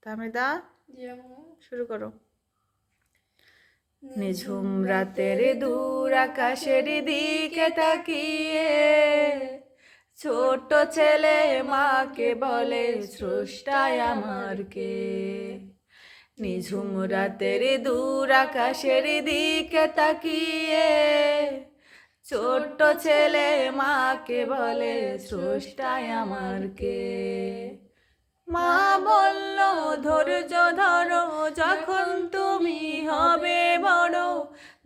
তামিদা জি আম্মু। শুরু করো। নিঝুম রাতের দূর আকাশের দিকে তাকিয়ে ছোট ছেলে মাকে বলে স্রষ্টায় আমার কে। নিঝুম রাতের দূর আকাশের দিকে তাকিয়ে ছোট ছেলে মাকে বলে স্রষ্টায় আমার কে। মা বলল ধৈর্য ধরো, যখন তুমি হবে বড়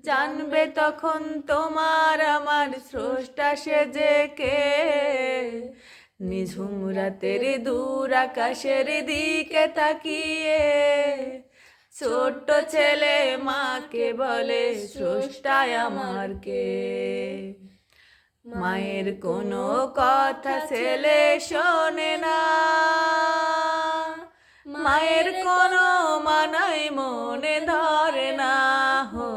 জানবে তখন তোমার আমার স্রষ্টা সেজে কে। নিঝুম রাতের দূর আকাশের দিকে তাকিয়ে ছোট্ট ছেলে মাকে বলে স্রষ্টায় আমার কে। মায়ের কোনো কথা ছেলে শোনে না, মায়ের কোনো মানাই মনে ধরে না হো।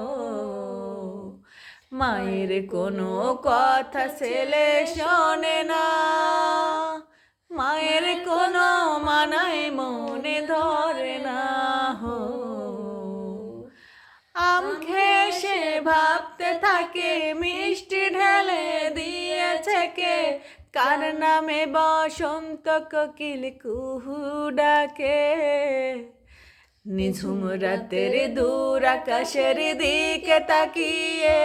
মায়ের কোনো কথা ছেলে শোনে না, মায়ের কোনো মানাই মনে ধরে না হো। আম খেয়ে সে ভাবতে থাকে মিষ্টি ঢেলে দিয়েছে কে। কার নামে বসন্ত কোকিল কুহু ডাকে। নিঝুম রাতের দূর আকাশের দিকে তাকিয়ে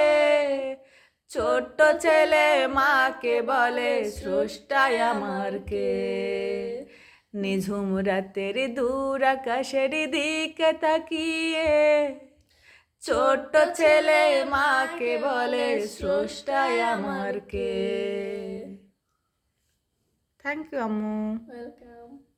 ছোট্ট ছেলে মাকে বলে স্রষ্টায় আমার কে। নিঝুম রাতের দূর আকাশের দিকে তাকিয়ে ছোট্ট ছেলে মাকে বলে স্রষ্টায় আমার কে। থ্যাংক ইউ আম্মু। ওয়েলকাম।